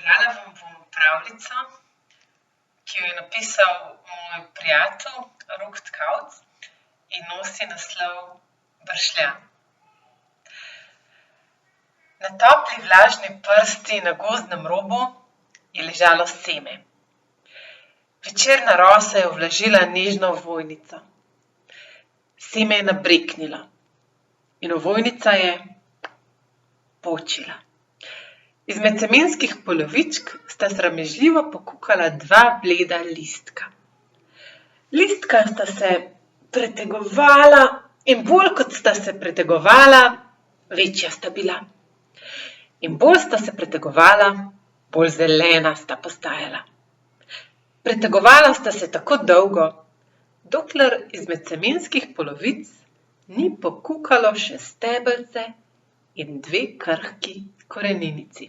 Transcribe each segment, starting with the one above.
Prebrala vam bom pravljico, ki jo je napisal moj prijatelj Rok Tkavc in nosi naslov Bršljan. Na topli vlažni prsti na gozdnem robu je ležalo seme. Večerna rosa je ovlažila nežno ovojnico. Seme je nabreknilo in ovojnica je počila. Izmed semenskih polovičk sta sramežljivo pokukala dva bleda listka. Listka sta se pretegovala in bolj kot sta se pretegovala, večja sta bila. In bolj sta se pretegovala, bolj zelena sta postajala. Pretegovala sta se tako dolgo, dokler izmed semenskih polovic ni pokukalo še stebelce in dve krhki koreninici.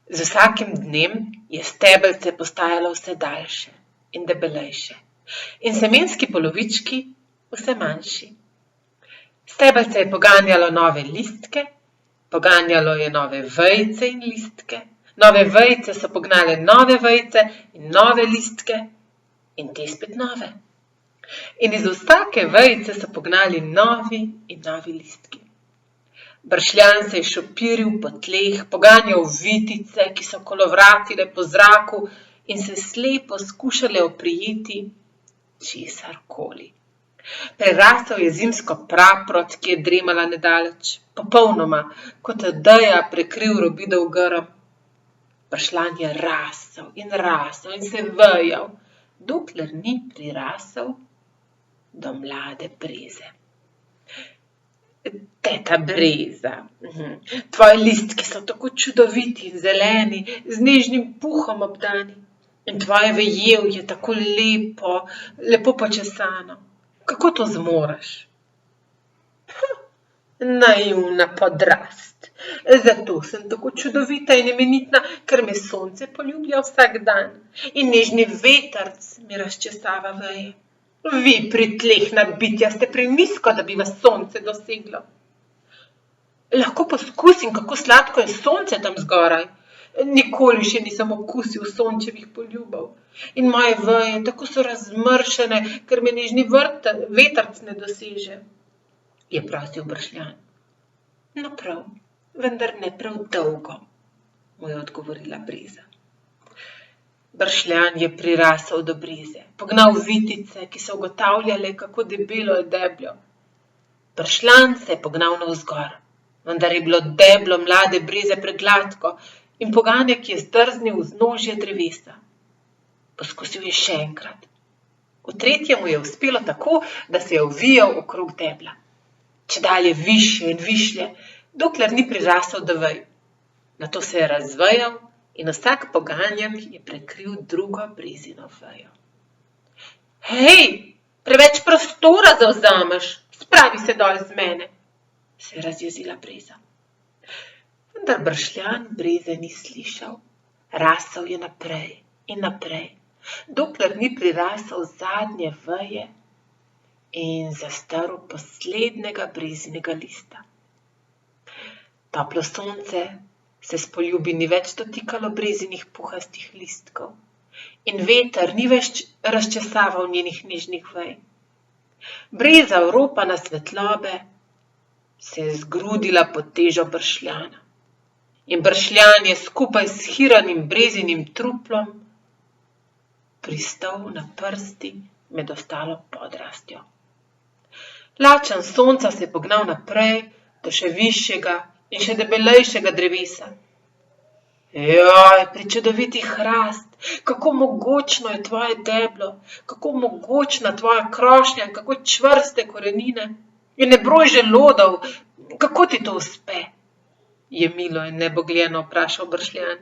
Z vsakim dnem je stebelce postajalo vse daljše in debelejše in semenski polovički vse manjši. Stebelce je poganjalo nove listke, poganjalo je nove vejice in listke, nove vejice so pognale nove vejice in nove listke in te spet nove. In iz vsake vejice so pognali novi in novi listki. Bršljan se je šopiril po tleh, poganjal vitice, ki so kolovratile po zraku in se slepo skušale oprijeti česarkoli. Prerasel je zimsko praprot, ki je dremala nedaleč, popolnoma, kot odeja prekril robidov grm. Bršljan je rasel in se vejal, dokler ni prirasel do mlade breze. Teta breza, tvoji listki so tako čudoviti in zeleni, z nežnim puhom obdani. In tvoje vejevje tako lepo počesano. Kako to zmoreš? Naivna podrast. Zato sem tako čudovita in imenitna, ker me sonce poljublja vsak dan. In nežni vetrc mi razčesava veje. Vi, pritlehna bitja, ste prenizko, da bi vas sonce doseglo. Lahko poskusim, kako sladko je sonce tam zgoraj. Nikoli še nisem okusil sončevih poljubov. In moje veje tako so razmršene, ker me nežni vetrc ne doseže, je prosil Bršljan. No prav, vendar ne prav dolgo, mu je odgovorila breza. Bršljan je prirasel do breze, pognal vitice, ki so ugotavljale, kako debelo je debljo. Bršljan se je pognal navzgor, vendar je bilo deblo mlade breze pregladko in poganjek je zdrznil v vznožje drevesa. Poskusil je še enkrat. V tretjem mu je uspelo tako, da se je ovijal okrog debla. Čedalje višje in višje, dokler ni prirasel do vej. Nato se je razvejal in vsak poganjek je prekril drugo brezino vejo. Hej, preveč prostora zavzameš, spravi se dol z mene, se je razjezila breza. Vendar Bršljan breze ni slišal. Rasel je naprej in naprej, dokler ni prirasel zadnje veje in zastrl poslednjega brezinega lista. Toplo sonce se s poljubi ni več dotikalo brezinih puhastih listkov in veter ni več razčesaval njenih nežnih vej. Breza, oropana svetlobe, se je zgrudila pod težo Bršljana in Bršljan je skupaj s hiranim brezinim truplom pristal na prsti med ostalo podrastjo. Lačen sonca se je pognal naprej do še višjega in še debelejšega drevesa. Joj, pričudoviti hrast, kako mogočno je tvoje deblo, kako mogočna tvoja krošnja, kako čvrste korenine in nebroj želodov, kako ti to uspe? Je milo in nebogljeno vprašal Bršljan.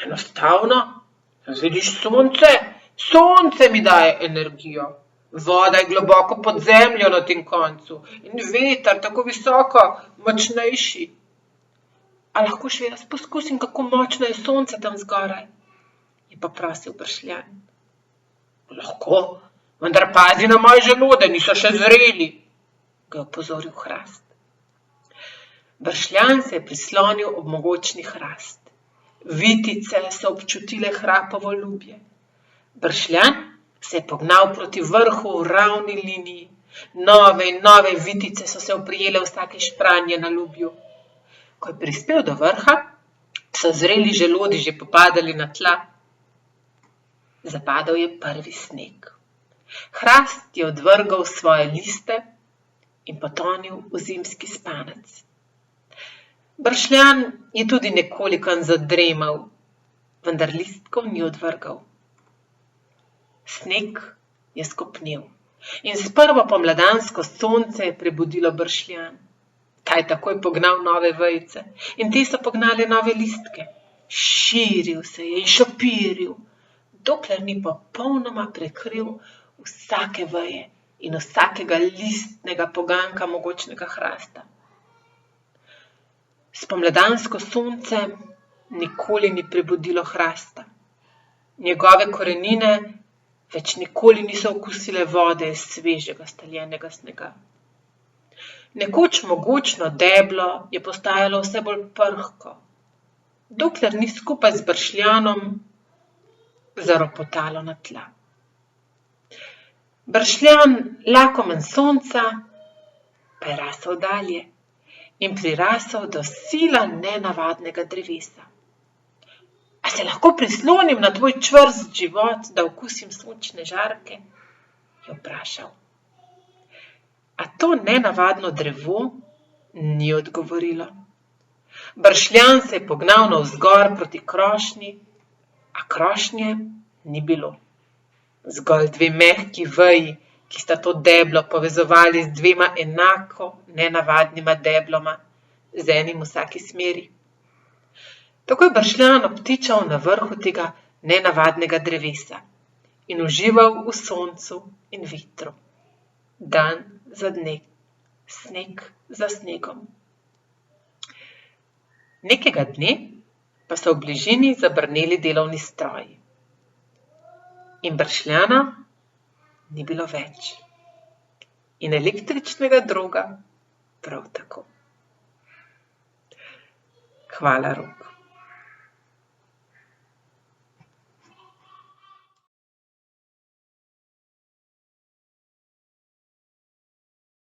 Enostavno, vidiš sonce? Sonce mi daje energijo. Voda je globoko pod zemljo na tem koncu in veter tako visoko, močnejši. A lahko še jaz poskusim, kako močno je sonce tam zgoraj? Je pa prosil Bršljan. Lahko, vendar pazi na moje želode, niso še zreli, ga je opozoril hrast. Bršljan se je prislonil ob mogočni hrast. Vitice so občutile hrapovo ljubje. Bršljan se je pognal proti vrhu v ravni liniji. Nove in nove vitice so se oprijele vsakič pranje na ljubju. Ko je prispel do vrha, so zreli želodi že popadali na tla. Zapadal je prvi sneg. Hrast je odvrgal svoje liste in potonil v zimski spanec. Bršljan je tudi nekoliko zadremal, vendar listkov ni odvrgal. Sneg je skopnel in s prvo pomladansko sonce je prebudilo bršljan. Ta je takoj pognal nove vejice in te so pognale nove listke. Širil se je in šopiril, dokler ni popolnoma prekril vsake veje in vsakega listnega poganjka mogočnega hrasta. Spomladansko sonce nikoli ni prebudilo hrasta. Njegove korenine več nikoli niso okusile vode iz svežega staljenega snega. Nekoč mogočno deblo je postajalo vse bolj prhko, dokler ni skupaj z bršljanom zaropotalo na tla. Bršljan, lakomen sonca, pa je rasel dalje in prirasel do sila nenavadnega drevesa. A se lahko prislonim na tvoj čvrst život, da okusim sončne žarke? Je vprašal. A to nenavadno drevo ni odgovorilo. Bršljan se je pognal navzgor proti krošnji, a krošnje ni bilo. Zgolj dve mehki veji, ki sta to deblo povezovali z dvema enako nenavadnima debloma, z enim v vsaki smeri. Tako je bršljan obtičal na vrhu tega nenavadnega drevesa in užival v soncu in vetru. Dan za dnem, sneg za snegom. Nekega dne pa so v bližini zabrneli delovni stroji. In bršljana ni bilo več. In električnega droga prav tako. Hvala, Rok.